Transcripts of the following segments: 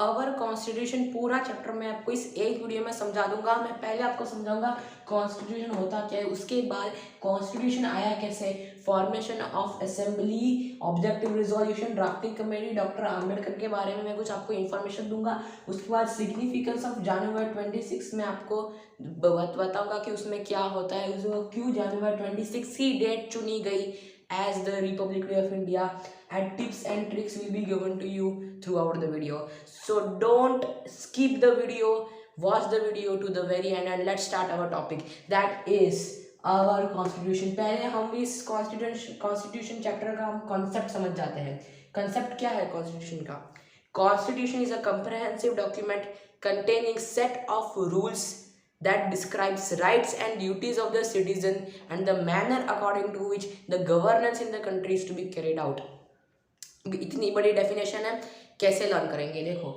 Our constitution पूरा chapter मैं आपको इस एक वीडियो में समझा दूंगा। मैं पहले आपको समझाऊंगा कॉन्स्टिट्यूशन होता क्या है, उसके बाद कॉन्स्टिट्यूशन आया कैसे, formation of assembly, objective resolution, drafting committee, doctor Ambedkar के बारे में मैं कुछ आपको इन्फॉर्मेशन दूंगा। उसके बाद सिग्निफिकेंस ऑफ जनवरी 26 में आपको बताऊंगा कि उसमें क्या होता है, उसमें क्यों जनवरी 26 ही डेट चुनी गई as the Republic Day of India, and tips and tricks will be given to you throughout the video. So don't skip the video, watch the video to the very end and let's start our topic, that is our constitution. पहले हम इस constitution chapter का हम concept समझ जाते हैं। concept क्या है constitution का? Constitution is a comprehensive document containing set of rules that describes rights and duties of the citizen and the manner according to which the governance in the country is to be carried out. इतनी बड़ी definition है, कैसे learn करेंगे? देखो,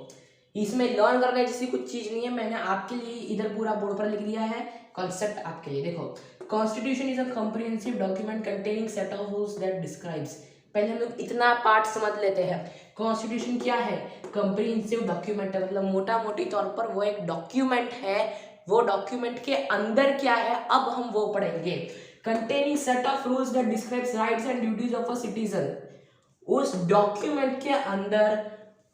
इसमें learn करने जैसी कुछ चीज नहीं है। मैंने आपके लिए इधर पूरा बोर्ड पर लिख दिया है कॉन्सेप्ट आपके लिए। देखो, constitution is a comprehensive document containing set of rules that describes. पहले हम लोग इतना पार्ट समझ लेते हैं। कॉन्स्टिट्यूशन क्या है? कॉम्प्रिहेंसिव डॉक्यूमेंट है, मतलब मोटा मोटी तौर पर वो एक डॉक्यूमेंट है। वो डॉक्यूमेंट के अंदर क्या है अब हम वो पढ़ेंगे। Containing set of rules that describes rights and duties of a citizen. उस डॉक्यूमेंट के अंदर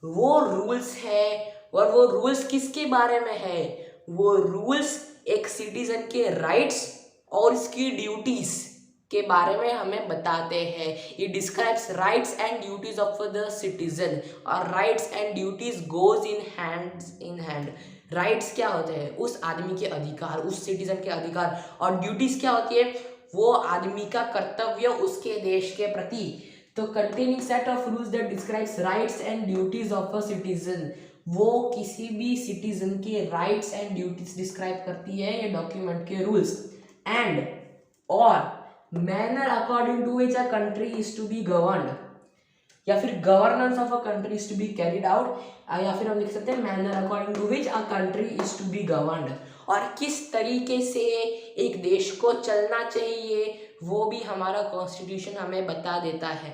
वो रूल्स है, और वो रूल्स किसके बारे में है? वो रूल्स एक सिटीजन के राइट्स और इसकी ड्यूटीज के बारे में हमें बताते हैं। It describes rights and duties of the citizen, और rights and duties goes in hand. Rights क्या होते हैं? उस आदमी के अधिकार, उस सिटीजन के अधिकार, और ड्यूटीज क्या होती है? वो आदमी का कर्तव्य उसके देश के प्रति। तो containing set of rules that describes rights and duties of a citizen, वो किसी भी सिटीजन के राइट्स एंड ड्यूटीज डिस्क्राइब करती है ये डॉक्यूमेंट के रूल्स। एंड और manner according to which a country is to be governed, या फिर governance of a country is to be carried out, या फिर हम लिख सकते हैं manner according to which a country is to be governed. और किस तरीके से एक देश को चलना चाहिए वो भी हमारा कॉन्स्टिट्यूशन हमें बता देता है।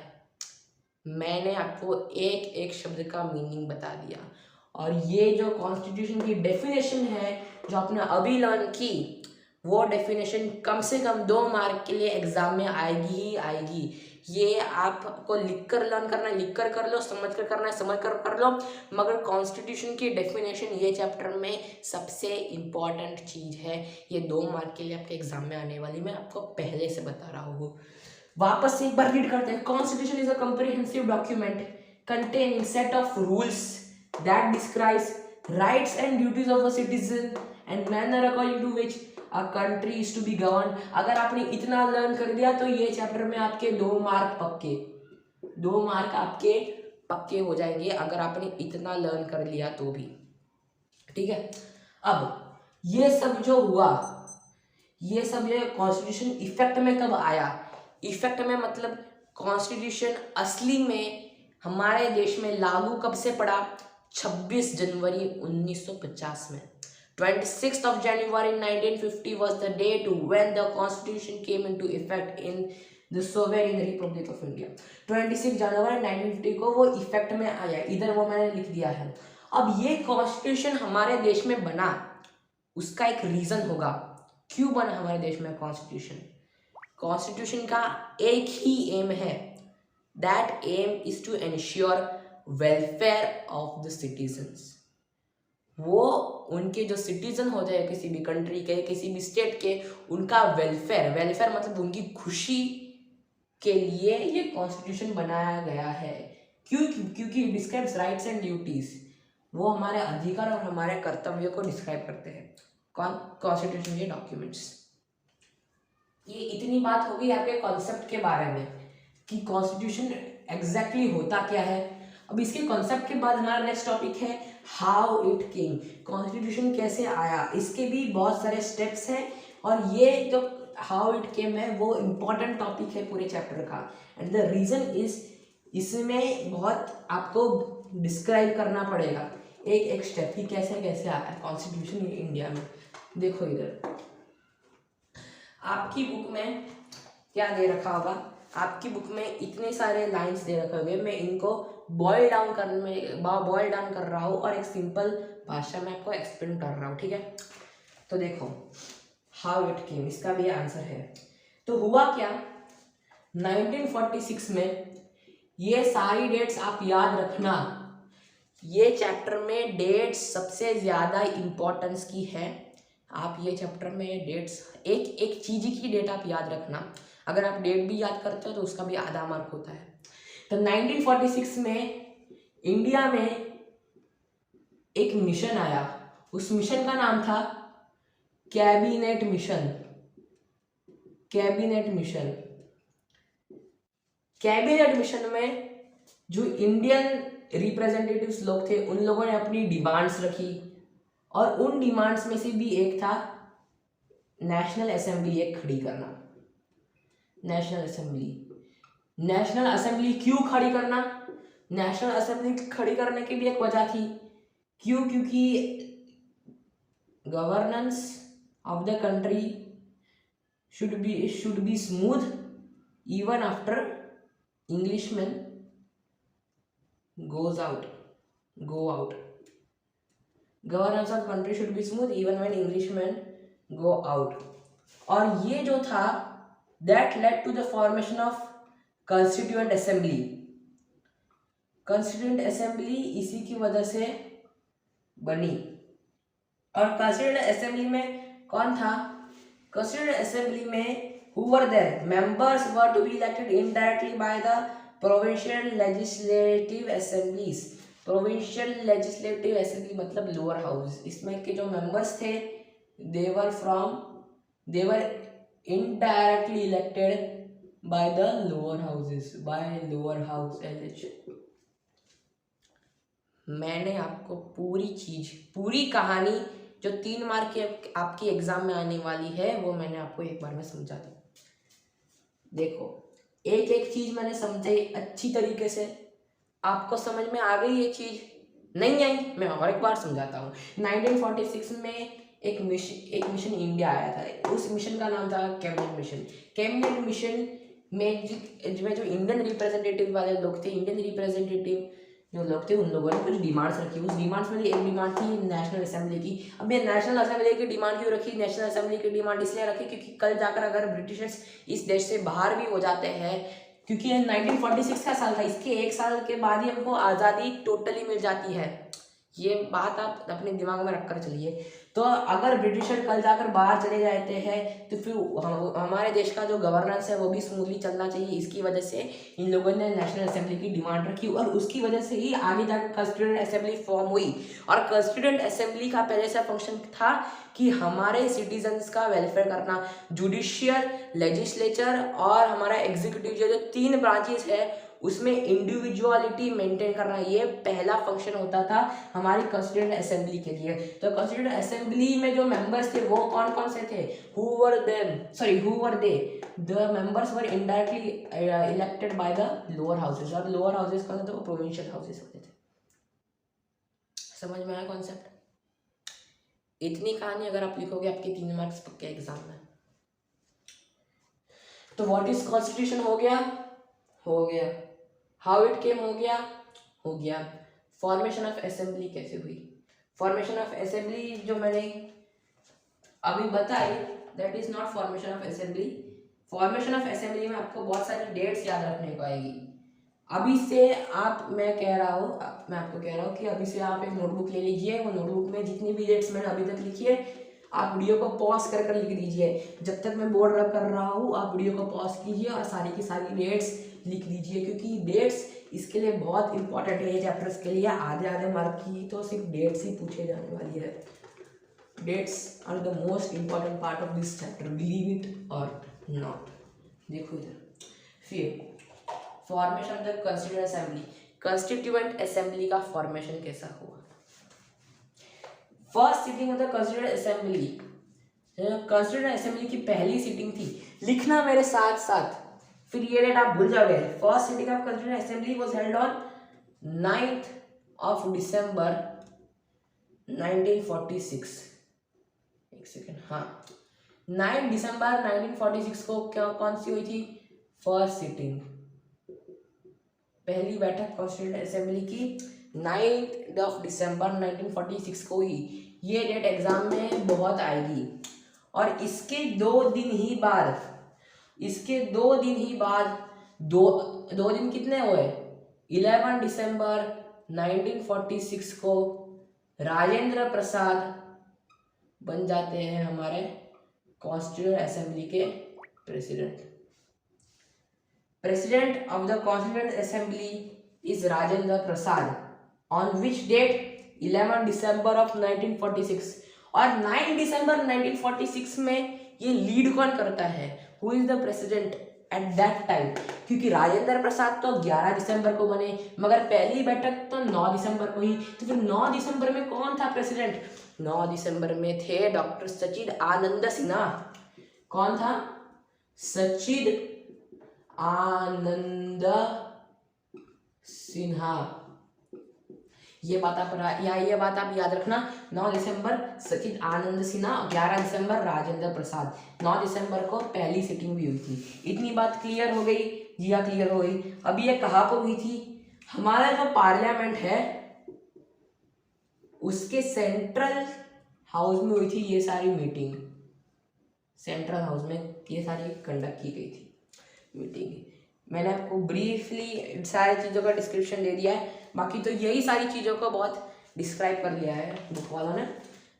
मैंने आपको एक एक शब्द का मीनिंग बता दिया, और ये जो कॉन्स्टिट्यूशन की डेफिनेशन है जो आपने अभी लर्न की, वो डेफिनेशन कम से कम 2 मार्क के लिए एग्जाम में आएगी ही आएगी। ये आपको लिख कर लर्न करना है, लिख कर कर लो, समझ कर करना है, समझ कर कर लो, मगर कॉन्स्टिट्यूशन की डेफिनेशन ये चैप्टर में सबसे इम्पॉर्टेंट चीज़ है। ये 2 मार्क के लिए आपके एग्जाम में आने वाली, मैं आपको पहले से बता रहा हूँ। वापस से एक बार रीड करते हैं। Constitution is a comprehensive document containing set of rules that describes rights and duties of a citizen and manner according to which a country is to be govern. अगर आपने इतना लर्न कर दिया तो ये चैप्टर में आपके 2 मार्क पक्के, 2 मार्क आपके पक्के हो जाएंगे अगर आपने इतना लर्न कर लिया तो भी। ठीक है, अब ये सब जो हुआ, ये सब ये कॉन्स्टिट्यूशन इफेक्ट में कब आया? इफेक्ट में मतलब कॉन्स्टिट्यूशन असली में हमारे देश में लागू कब से पड़ा? 26 जनवरी 1950 में। 26th of January 1950 was the date when the constitution came into effect in the sovereign republic of India. 26 जनवरी 1950 को वो इफेक्ट में आया, इधर वो मैंने लिख दिया है। अब ये कॉन्स्टिट्यूशन हमारे देश में बना, उसका एक रीजन होगा क्यों बना हमारे देश में कॉन्स्टिट्यूशन। कॉन्स्टिट्यूशन का एक ही एम है, that aim is to ensure welfare of the citizens. वो उनके जो सिटीजन होते हैं किसी भी कंट्री के, किसी भी स्टेट के, उनका वेलफेयर, वेलफेयर मतलब उनकी खुशी के लिए ये कॉन्स्टिट्यूशन बनाया गया है। क्योंकि डिस्क्राइब्स राइट्स एंड ड्यूटीज, वो हमारे अधिकार और हमारे कर्तव्य को डिस्क्राइब करते हैं कॉन्स्टिट्यूशन के डॉक्यूमेंट्स। ये इतनी बात होगी आपके कॉन्सेप्ट के बारे में कि कॉन्स्टिट्यूशन एग्जैक्टली होता क्या है। अब इसके कॉन्सेप्ट के बाद हमारा नेक्स्ट टॉपिक है हाउ इट केम। कॉन्स्टिट्यूशन कैसे आया, इसके भी बहुत सारे स्टेप्स हैं, और ये जो हाउ इट केम है वो इम्पॉर्टेंट टॉपिक है पूरे चैप्टर का। एंड द रीजन इज, इसमें बहुत आपको डिस्क्राइब करना पड़ेगा एक एक स्टेप कि कैसे कैसे आया कॉन्स्टिट्यूशन इंडिया में। देखो इधर आपकी बुक में क्या दे रखा होगा, आपकी बुक में इतने सारे लाइंस दे रखे होंगे, मैं इनको बॉयल डाउन कर रहा हूँ और एक सिंपल भाषा में आपको एक्सप्लेन कर रहा हूँ, ठीक है। तो देखो हाउ इट केम, इसका भी आंसर है। तो हुआ क्या, 1946 में, ये सारी डेट्स आप याद रखना, ये चैप्टर में डेट्स सबसे ज़्यादा इम्पोर्टेंस की है। आप ये चैप्टर में डेट्स, एक एक चीज़ की डेट आप याद रखना, अगर आप डेट भी याद करते हो तो उसका भी आधा मार्क होता है। तो 1946 में इंडिया में एक मिशन आया, उस मिशन का नाम था cabinet mission. Cabinet mission, cabinet mission में जो इंडियन रिप्रेजेंटेटिव्स लोग थे उन लोगों ने अपनी डिमांड्स रखी, और उन डिमांड्स में से भी एक था नेशनल असेंबली एक खड़ी करना। नेशनल असेंबली क्यों खड़ी करना, नेशनल असेंबली खड़ी करने की भी एक वजह थी, क्योंकि governance of the country should be smooth even after Englishman go out. Governance of country should be smooth even when Englishmen go out. और ये जो था that led to the formation of Constituent Assembly. Constituent Assembly इसी की वजह से बनी। और Constituent Assembly में कौन था, Constituent Assembly में who were there, members were to be elected indirectly by the provincial legislative assemblies. Provincial legislative assembly मतलब lower house, इसमें के जो members थे they were indirectly elected by the lower houses, by lower house election। मैंने आपको पूरी कहानी जो 3 मार्क की आपकी एग्जाम में आने वाली है वो मैंने आपको एक बार में समझा दी। देखो एक एक चीज मैंने समझाई अच्छी तरीके से, आपको समझ में आ गई ये चीज, नहीं आई मैं और एक बार समझाता हूँ। 1946 में एक मिशन इंडिया आया था, उस मिशन का नाम था कैबिनेट मिशन। कैबिनेट मिशन में जो इंडियन रिप्रेजेंटेटिव वाले लोग थे, इंडियन रिप्रेजेंटेटिव जो लोग थे उन लोगों ने कुछ डिमांड्स रखी। उस डिमांड्स में एक डिमांड थी नेशनल असेंबली की। अब ये नेशनल असेंबली की डिमांड क्यों रखी, नेशनल असेंबली की डिमांड इसलिए रखी क्योंकि कल जाकर अगर ब्रिटिशर्स इस देश से बाहर भी हो जाते हैं, क्योंकि 1946 का साल था, इसके 1 साल के बाद ही हमको आज़ादी टोटली मिल जाती है। ये बात आप अपने दिमाग में रखकर चलिए। तो अगर ब्रिटिशर कल जाकर बाहर चले जाते हैं तो फिर हमारे देश का जो गवर्नेंस है वो भी स्मूथली चलना चाहिए। इसकी वजह से इन लोगों ने नेशनल असेंबली की डिमांड रखी और उसकी वजह से ही आगे जाकर कॉन्स्टिट्यूएंट असेंबली फॉर्म हुई। और कॉन्स्टिट्यूएंट असेंबली का पहले से फंक्शन था कि हमारे सिटीजन्स का वेलफेयर करना। जुडिशियल, लेजिस्लेचर और हमारा एग्जीक्यूटिव जो 3 ब्रांचेस है उसमें इंडिविजुअलिटी मेंटेन करना, ये पहला फंक्शन होता था हमारी कॉन्स्टिट्यूएंट असेंबली के लिए। तो कॉन्स्टिट्यूएंट असेंबली में जो मेंबर्स थे वो कौन कौन से थे, who were they, the members were indirectly elected by the lower houses. और लोअर हाउसेस कौन थे, वो प्रोविंशियल हाउसेस होते थे। समझ में आया कॉन्सेप्ट? इतनी कहानी अगर आप लिखोगे आपके 3 मार्क्स पक्के एग्जाम में। तो व्हाट इज कॉन्स्टिट्यूशन हो गया, हाउ इट केम हो गया, फॉर्मेशन ऑफ असेंबली कैसे हुई, फॉर्मेशन ऑफ असेंबली जो मैंने अभी बताई that is not formation of assembly. Formation of assembly में आपको बहुत सारी डेट्स याद रखने को आएगी। अभी से मैं आपको कह रहा हूँ कि अभी से आप एक नोटबुक ले लीजिए, वो नोटबुक में जितनी भी डेट्स मैंने अभी तक लिखी है आप वीडियो को पॉज कर लिख दीजिए। जब तक मैं बोर्ड रब कर रहा हूँ आप वीडियो को पॉज कीजिए और सारी की सारी डेट्स लिख दीजिए, क्योंकि डेट्स इसके लिए बहुत इंपॉर्टेंट है। ये चैप्टर्स के लिए आधे मार्क की तो सिर्फ डेट्स ही पूछे जाने वाली है। Dates are the most important part of this chapter, believe it और नॉट। देखो इधर, फिर formation of the constituent assembly. Constituent assembly का फॉर्मेशन कैसा हुआ? First sitting of the constituent assembly, constituent assembly की पहली सीटिंग थी, लिखना मेरे साथ साथ, फिर ये डेट आप भूल जाओगे। First sitting of constituent assembly was held on 9th of December 1946। एक सेकेंड, हाँ 9 दिसंबर 1946 को क्या कौन सी हुई थी फर्स्ट सीटिंग? पहली बैठक कॉन्स्टिट्यूएंट असेंबली की 9 दिसंबर 1946 को ही। ये डेट एग्जाम में बहुत आएगी। और इसके 2 दिन ही बाद, इसके 2 दिन ही बाद, दो दिन कितने हुए, 11 दिसंबर 1946 को राजेंद्र प्रसाद बन जाते हैं हमारे कॉन्स्टिट्यूएंट असेंबली के president. President of the constituent assembly is Rajendra Prasad on which date 11 December of 1946। और 9 दिसंबर 1946 में ये लीड कौन करता है, who is the president at that time, क्योंकि राजेंद्र प्रसाद तो 11 दिसंबर को बने, मगर पहली बैठक तो 9 दिसंबर को ही। तो फिर 9 दिसंबर में कौन था प्रेसिडेंट, 9 दिसंबर में थे डॉक्टर सचिद आनंद सिन्हा। कौन था, सचिद आनंद सिन्हा। ये बात आप याद रखना, 9 दिसंबर सचिद आनंद सिन्हा, 11 दिसंबर राजेंद्र प्रसाद। 9 दिसंबर को पहली सिटिंग भी हुई थी। इतनी बात क्लियर हो गई, जी हाँ क्लियर हो गई। अभी ये कहाँ पर हुई थी, हमारा जो पार्लियामेंट है उसके सेंट्रल हाउस में हुई थी ये सारी मीटिंग। सेंट्रल हाउस में ये सारी कंडक्ट की गई थी मीटिंग। मैंने आपको ब्रीफली सारी चीज़ों का डिस्क्रिप्शन दे दिया है, बाकी तो यही सारी चीज़ों को बहुत डिस्क्राइब कर लिया है बुक वालों ने,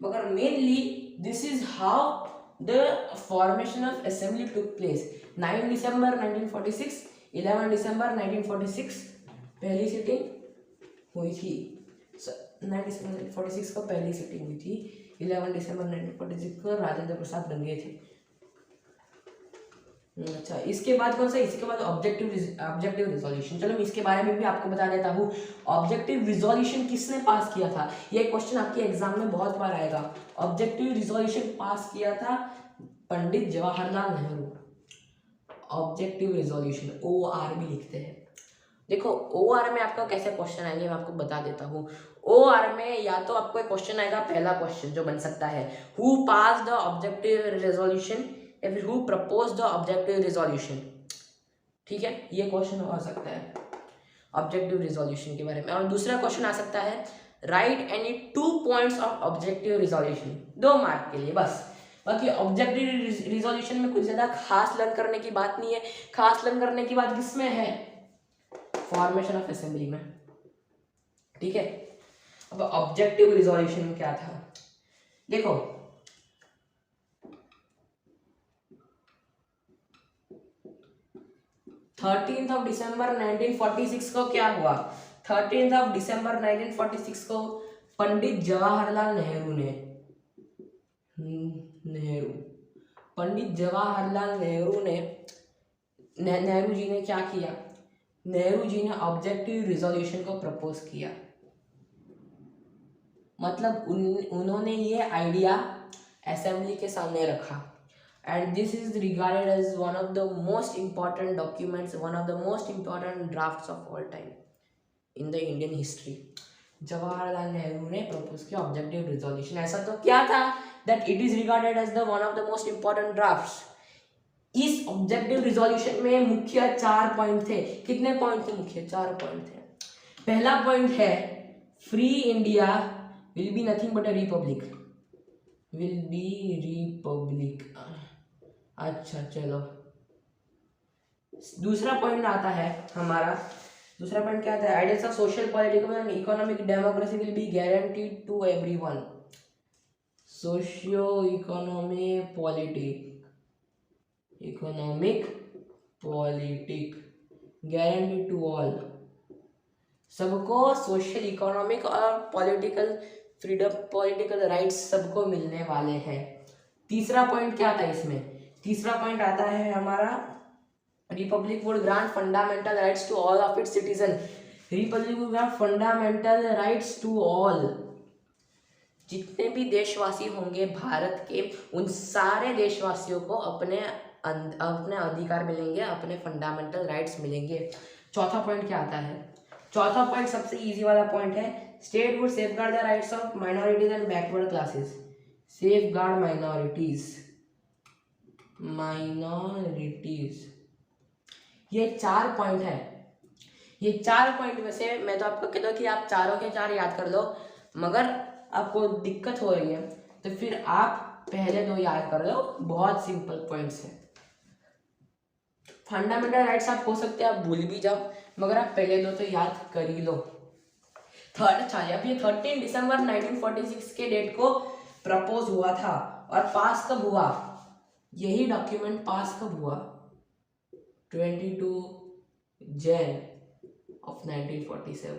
मगर mainly this is how the formation of assembly took place. 9 दिसंबर 1946, 11 दिसंबर 1946 पहली सिटिंग हुई थी। 9 दिसंबर 1946 को पहली सिटिंग हुई थी, 11 दिसंबर 1946 को राजेंद्र प्रसाद बन गए थे। अच्छा, इसके बाद कौन सा, इसके बाद ऑब्जेक्टिव रिजोल्यूशन। चलो मैं इसके बारे में भी आपको बता देता हूँ। ऑब्जेक्टिव रिजोल्यूशन किसने पास किया था, ये क्वेश्चन आपके एग्जाम में बहुत बार आएगा। ऑब्जेक्टिव रिजोल्यूशन पास किया था Pandit Jawaharlal Nehru. Objective resolution OR भी लिखते हैं। देखो OR में आपका कैसे क्वेश्चन आएंगे मैं आपको बता देता हूँ। OR में या तो आपको एक क्वेश्चन आएगा, पहला क्वेश्चन जो बन सकता है, who pass the objective resolution, या फिर who propose the objective resolution. ठीक है, ये क्वेश्चन आ सकता है ऑब्जेक्टिव रिजोल्यूशन के बारे में। और दूसरा क्वेश्चन आ सकता है, right any 2 points of objective resolution, 2 mark के लिए बस। बाकी ऑब्जेक्टिव रिजोल्यूशन में कुछ ज्यादा खास लर्न करने की बात नहीं है। खास लर्न करने की बात किसमें है, फॉर्मेशन ऑफ असेंबली में। ठीक है, अब ऑब्जेक्टिव रिजोल्यूशन में क्या था, देखो 13 दिसंबर 1946 को क्या हुआ, 13 दिसंबर 1946 को पंडित जवाहरलाल नेहरू ने पंडित जवाहरलाल नेहरू जी ने क्या किया, नेहरू जी ने ऑब्जेक्टिव रिजोल्यूशन को प्रपोज किया। मतलब उन्होंने ये आइडिया असेंबली के सामने रखा। And this is regarded as one of the most important documents, one of the most important drafts of all time in the Indian history. Jawaharlal Nehru ने प्रपोज किया ऑब्जेक्टिव रिजोल्यूशन। ऐसा तो क्या था that it is regarded as the one of the most important drafts. इस objective resolution में मुख्य 4 point थे। कितने पॉइंट थे मुख्य, 4 पॉइंट थे। पहला पॉइंट है, free India will be nothing but a republic, will be Republic. अच्छा चलो, दूसरा पॉइंट आता है हमारा, दूसरा पॉइंट क्या आता है, ideals of social political and economic democracy will be guaranteed to everyone. Socio economic politic guaranteed to all, सबको सोशल इकोनॉमिक और पॉलिटिकल फ्रीडम, पॉलिटिकल राइट्स सबको मिलने वाले हैं। तीसरा पॉइंट क्या आता है इसमें, तीसरा पॉइंट आता है हमारा, republic would grant fundamental rights to all of its citizen. Republic would grant fundamental rights to all, जितने भी देशवासी होंगे भारत के, उन सारे देशवासियों को अपने अधिकार मिलेंगे, अपने फंडामेंटल राइट्स मिलेंगे। चौथा पॉइंट क्या आता है, चौथा पॉइंट सबसे इजी वाला पॉइंट है, state would safeguard the rights of minorities and backward classes. Safeguard minorities, ये 4 पॉइंट है। ये 4 पॉइंट में से मैं तो आपको कहता हूँ कि आप चारों के चार याद कर लो, मगर आपको दिक्कत हो रही है तो फिर आप पहले 2 याद कर लो, बहुत सिंपल पॉइंट्स है। फंडामेंटल राइट्स आप हो सकते हैं आप भूल भी जाओ, मगर आप पहले 2 तो याद कर ही लो। थर्ड अच्छा, अब ये 13 दिसंबर 1946 के डेट को प्रपोज हुआ था और पास कब हुआ, यही डॉक्यूमेंट पास कब हुआ, 22 जैन ऑफ 1947।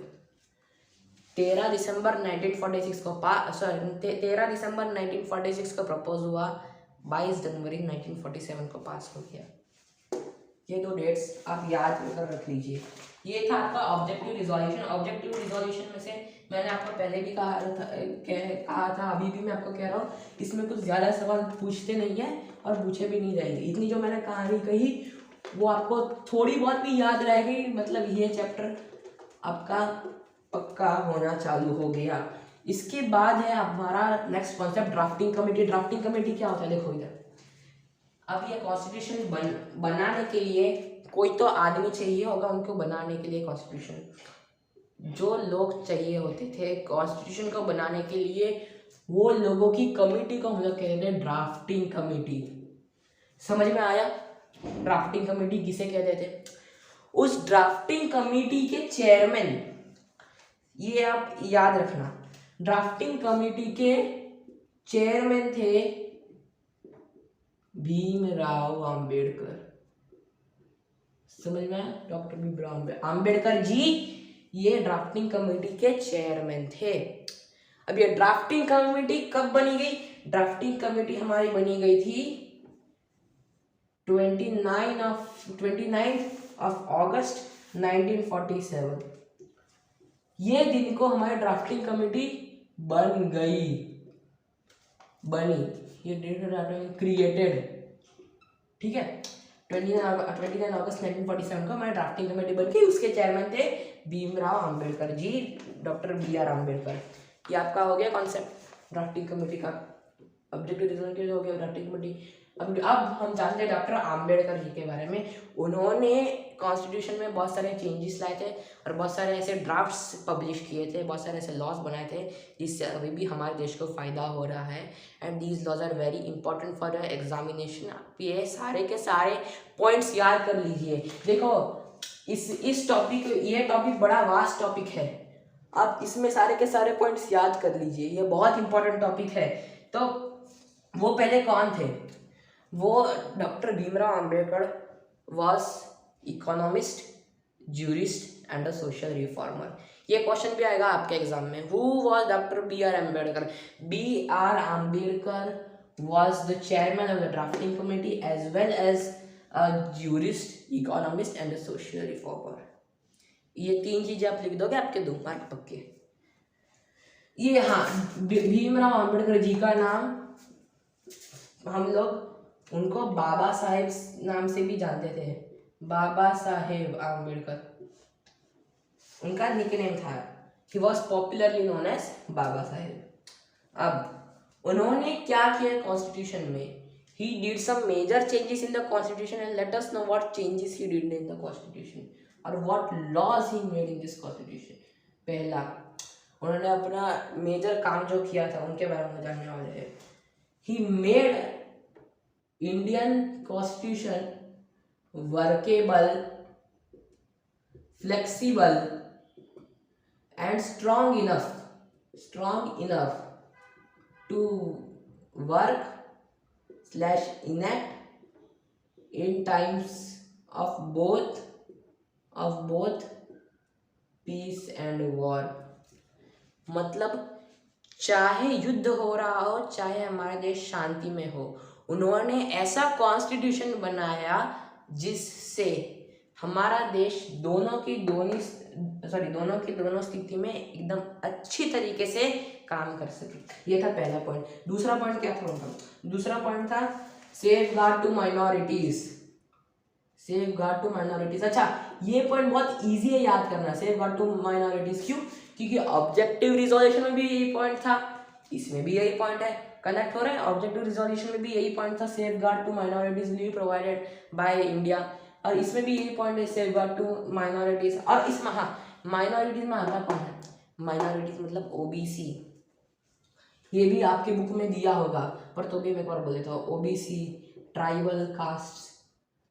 13 दिसंबर 1946 को 13 दिसंबर 1946 को प्रपोज हुआ, 22 जनवरी 1947 को पास हो गया। ये 2 डेट्स आप याद कर रख लीजिए। ये था आपका ऑब्जेक्टिव रिजोल्यूशन। ऑब्जेक्टिव रिजोल्यूशन में से मैंने आपको पहले भी कहा था, अभी भी मैं आपको कह रहा हूँ, इसमें कुछ ज़्यादा सवाल पूछते नहीं है और पूछे भी नहीं जाएंगे। इतनी जो मैंने कहानी कही वो आपको थोड़ी बहुत भी याद रहेगी, मतलब ये चैप्टर आपका पक्का होना चालू हो गया। इसके बाद है हमारा next concept drafting committee. Drafting committee क्या होता है, देखो इधर, अब ये कॉन्स्टिट्यूशन बनाने के लिए कोई तो आदमी चाहिए होगा, उनको बनाने के लिए कॉन्स्टिट्यूशन जो लोग चाहिए होते थे कॉन्स्टिट्यूशन को बनाने के लिए, वो लोगों की कमेटी को हम लोग कहते हैं ड्राफ्टिंग कमेटी। समझ में आया ड्राफ्टिंग कमेटी किसे कहते थे? उस ड्राफ्टिंग कमेटी के चेयरमैन, ये आप याद रखना, ड्राफ्टिंग कमेटी के चेयरमैन थे भीमराव अंबेडकर। समझ में आया? डॉक्टर भीमराव अंबेडकर जी ये ड्राफ्टिंग कमेटी के चेयरमैन थे। अब ये ड्राफ्टिंग कमेटी कब बनी गई? ड्राफ्टिंग कमेटी हमारी बनी गई थी 29 ऑफ अगस्त 1947। ये दिन को हमारी ड्राफ्टिंग कमेटी बन गई, बनी, ये डेट क्रिएटेड, ठीक है। 29 अगस्त 1947 को हमारी ड्राफ्टिंग कमेटी बन गई। उसके चेयरमैन थे भीमराव अंबेडकर जी, डॉक्टर BR अम्बेडकर। ये आपका हो गया कॉन्सेप्ट ड्राफ्टिंग कमेटी का। ऑब्जेक्टिव रिजोल्यूशन हो गया ड्राफ्टिंग कमेटी। अब हम जानते हैं डॉक्टर अम्बेडकर जी के बारे में। उन्होंने कॉन्स्टिट्यूशन में बहुत सारे चेंजेस लाए थे और बहुत सारे ऐसे ड्राफ्ट्स पब्लिश किए थे, बहुत सारे ऐसे लॉज बनाए थे जिससे अभी भी हमारे देश को फ़ायदा हो रहा है। And these laws are very important for examination. आप ये सारे के सारे पॉइंट्स याद कर लीजिए। देखो इस टॉपिक, ये टॉपिक बड़ा वास्ट टॉपिक है, आप इसमें सारे के सारे पॉइंट्स याद कर लीजिए, ये बहुत इंपॉर्टेंट टॉपिक है। तो वो पहले कौन थे? वो doctor Bhimrao Ambedkar was economist, jurist and a social reformer. ये क्वेश्चन भी आएगा आपके एग्जाम में। Who was doctor BR Ambedkar? BR Ambedkar was the chairman of the drafting committee as well as a jurist, economist and a social reformer. ये 3 चीजें आप लिख दोगे, आपके 2 मार्क पक्के। ये हाँ, भीमराव अंबेडकर जी का नाम हम लोग उनको बाबा साहेब नाम से भी जानते थे, बाबा साहेब आम्बेडकर उनका निकनेम था। He was popularly known as Baba Saheb. अब उन्होंने क्या किया कॉन्स्टिट्यूशन में? He did some major changes in the constitution and let us know what changes he did in the constitution और what laws he made in this constitution. पहला, उन्होंने अपना major काम जो किया था उनके बारे में जानने वाले हैं। He made Indian Constitution workable, flexible and strong enough to work/enact in times of both peace and war। मतलब चाहे युद्ध हो रहा हो, चाहे हमारा देश शांति में हो, उन्होंने ऐसा कॉन्स्टिट्यूशन बनाया जिससे हमारा देश दोनों की दोनों स्थिति में एकदम अच्छी तरीके से काम कर सके। ये था पहला पॉइंट। दूसरा पॉइंट क्या था उनका? दूसरा पॉइंट था सेफ गार्ड टू माइनॉरिटीज। अच्छा, ये पॉइंट बहुत इजी है याद करना, सेफ गार्ड टू माइनॉरिटीज। क्यों? क्योंकि ऑब्जेक्टिव रिजोल्यूशन में भी यही पॉइंट था, इसमें भी यही पॉइंट है, कनेक्ट हो रहे हैं। ऑब्जेक्टिव रिजोल्यूशन में भी यही पॉइंट था, safeguard to minorities will be provided by India. और इसमें भी यही पॉइंट है, सेफ गार्ड टू माइनॉरिटीज। और इसमें हाँ, माइनॉरिटीज में आता कौन है, माइनॉरिटीज मतलब ओबीसी, ये भी आपके बुक में दिया होगा, पर तो भी मैं एक बार बोल देता हूँ, ओबीसी, ट्राइबल कास्ट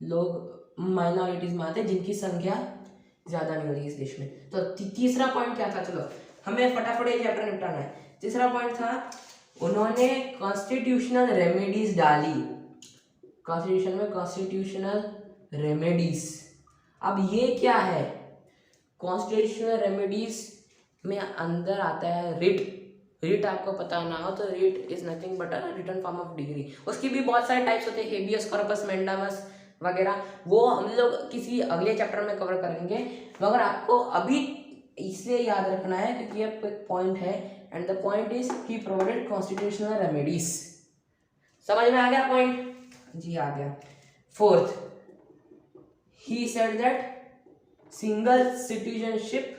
लोग माइनॉरिटीज में आते हैं जिनकी संख्या ज़्यादा नहीं होती इस देश में। तो तीसरा पॉइंट क्या था, चलो हमें फटाफट ये चैप्टर निपटाना है। तीसरा पॉइंट था उन्होंने कॉन्स्टिट्यूशनल रेमेडीज डाली, कॉन्स्टिट्यूशन में कॉन्स्टिट्यूशनल रेमेडीज। अब ये क्या है, कॉन्स्टिट्यूशनल रेमेडीज में अंदर आता है रिट। रिट आपको पता ना हो तो writ is nothing but a written form of degree. उसकी भी बहुत सारे टाइप्स होते हैं, हेबियस कॉर्पस, मैंडामस वगैरह, वो हम लोग किसी अगले चैप्टर में कवर करेंगे। मगर आपको अभी इसलिए याद रखना है क्योंकि ये एक पॉइंट है, and the point is he provided constitutional remedies. समझ में आ गया पॉइंट? जी आ गया। Fourth, he said that single citizenship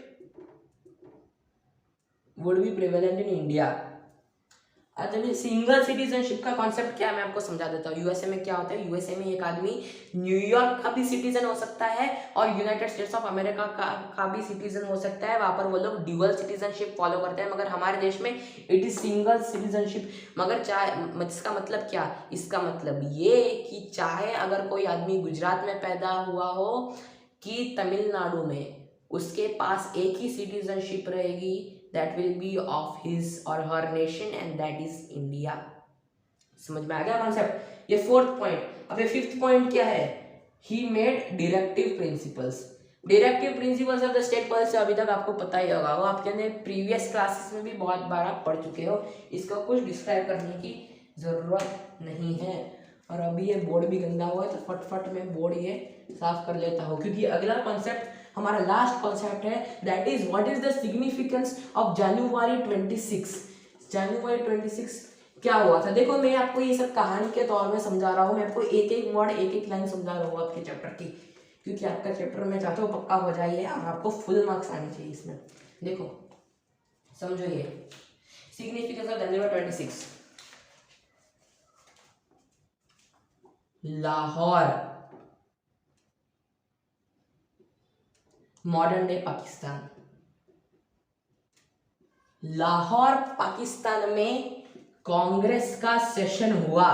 would be prevalent in India. अच्छा, सिंगल सिटीजनशिप का कॉन्सेप्ट क्या है मैं आपको समझा देता हूँ। यूएसए में क्या होता है, यूएसए में एक आदमी न्यूयॉर्क का भी सिटीजन हो सकता है और यूनाइटेड स्टेट्स ऑफ अमेरिका का भी सिटीजन हो सकता है। वहां पर वो लोग ड्यूअल सिटीजनशिप फॉलो करते हैं, मगर हमारे देश में इट इज सिंगल सिटीजनशिप। मगर चाहे, इसका मतलब क्या, इसका मतलब ये कि चाहे अगर कोई आदमी गुजरात में पैदा हुआ हो कि तमिलनाडु में, उसके पास एक ही सिटीजनशिप रहेगी, that will be of his or her nation and that is India। समझ में आ गया कॉन्सेप्ट? ये फोर्थ पॉइंट। अब ये फिफ्थ पॉइंट क्या है, he made directive principles। Directive principles of the state policy अभी तक आपको पता ही होगा, वो आपके अंदर प्रीवियस क्लासेस में भी बहुत बार आप पढ़ चुके हो, इसको कुछ डिस्क्राइब करने की जरूरत नहीं है। और अभी ये बोर्ड भी गंदा हुआ है तो फटफट में बोर्ड ये साफ कर लेता हूँ, क्योंकि अगला कॉन्सेप्ट हमारा लास्ट कॉन्सेप्ट है, that is what is the significance of January 26। जनवरी 26 क्या हुआ था? देखो मैं आपको ये सब कहानी के तौर में समझा रहा हूँ, मैं आपको एक एक वर्ड एक एक लाइन समझा रहा हूँ आपके चैप्टर की, क्योंकि आपका चैप्टर मैं चाहता हूँ पक्का हो जाइए और आपको फुल मार्क्स आने चाहिए इसमें। देखो समझो ये significance of January 26। Lahore, modern day Pakistan, Lahore Pakistan में कांग्रेस का सेशन हुआ,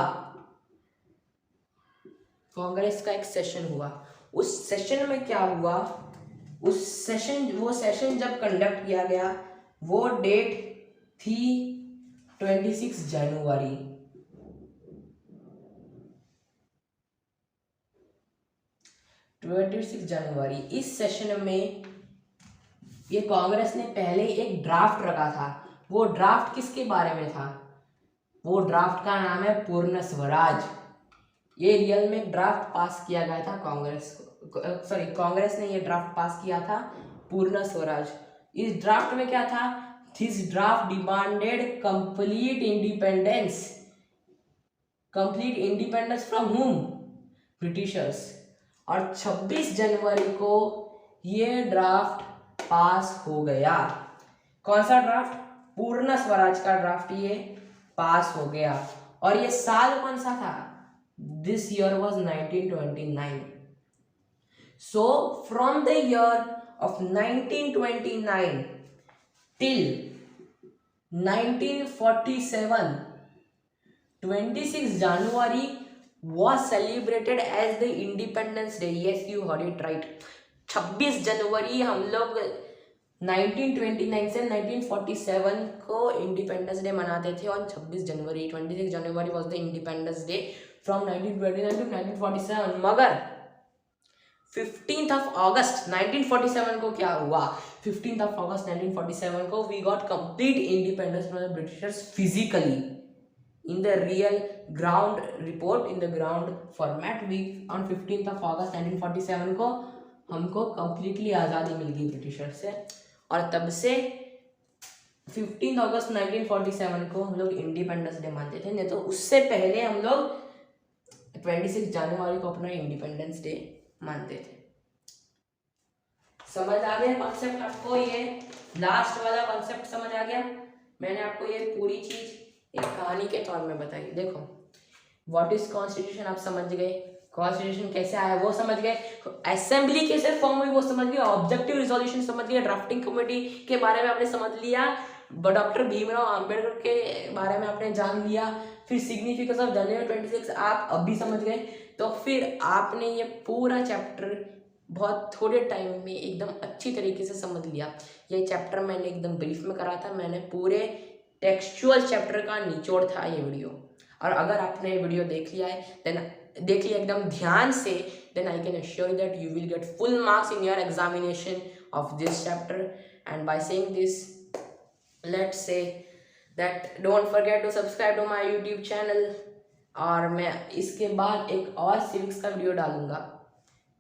कांग्रेस का एक सेशन हुआ। उस सेशन में क्या हुआ, उस सेशन, वो सेशन जब कंडक्ट किया गया, वो डेट थी 26 जनवरी। 26 जनवरी। इस सेशन में ये कांग्रेस ने पहले एक ड्राफ्ट रखा था। वो ड्राफ्ट किसके बारे में था? वो ड्राफ्ट का नाम है पूर्ण स्वराज। ये रियल में ड्राफ्ट पास किया गया था कांग्रेस ने ये ड्राफ्ट पास किया था पूर्ण स्वराज। इस ड्राफ्ट में क्या था? This draft demanded complete independence from हुम? ब्रिटिशर्स। और 26 जनवरी को ये ड्राफ्ट पास हो गया। कौन सा ड्राफ्ट? पूर्ण स्वराज का ड्राफ्ट ये पास हो गया। और ये साल कौन सा था? This year was 1929। So from the year of 1929 till 1947 26 January was celebrated as the Independence Day। Yes, you heard it right। 26 जनवरी हम लोग 1929 से 1947 को इंडिपेंडेंस डे मनाते थे, और 26 जनवरी 26 January was the Independence Day from 1929 to 1947। मगर 15th of August 1947 को क्या हुआ? 15th of August 1947 को we got complete independence from the Britishers physically in the real ground report, in the ground format। we on 15th of August 1947 को हमको completely आज़ादी मिल गई britisher से, और तब से 15 अगस्त 1947 को हम लोग इंडिपेंडेंस डे मानते थे। नहीं तो उससे पहले हम लोग 26 जनवरी को अपना इंडिपेंडेंस डे मानते थे। समझ आ गया कॉन्सेप्ट आपको? ये लास्ट वाला कॉन्सेप्ट समझ आ गया? मैंने आपको ये पूरी चीज एक कहानी के तौर में बताई। देखो व्हाट इज कॉन्स्टिट्यूशन आप समझ गए, कॉन्स्टिट्यूशन कैसे आया वो समझ गए, असेंबली कैसे फॉर्म हुई वो समझ गए, ऑब्जेक्टिव रिजोल्यूशन समझ गए, ड्राफ्टिंग कमेटी के बारे में आपने समझ लिया, डॉक्टर भीमराव अंबेडकर के बारे में आपने जान लिया, फिर सिग्निफिकेंस ऑफ जनवरी 26 आप अभी समझ गए। तो फिर आपने ये पूरा चैप्टर बहुत थोड़े टाइम में एकदम अच्छी तरीके से समझ लिया। ये चैप्टर मैंने एकदम ब्रीफ में करा था, मैंने पूरे टेक्सचुअल चैप्टर का निचोड़ था ये वीडियो। और अगर आपने ये वीडियो देख लिया है देख लिया एकदम ध्यान से, then I can assure you that you will get full marks in your examination of this chapter. And by saying this, let's say that don't forget to subscribe to my YouTube channel। और मैं इसके बाद एक और civics का video डालूंगा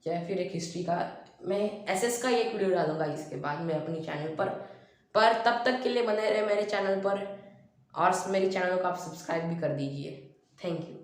या फिर एक हिस्ट्री का, मैं एसएस का एक वीडियो डालूंगा इसके बाद मैं अपनी चैनल पर तब तक के लिए बने रहे मेरे चैनल पर, और मेरे चैनल को आप सब्सक्राइब भी कर दीजिए। Thank you.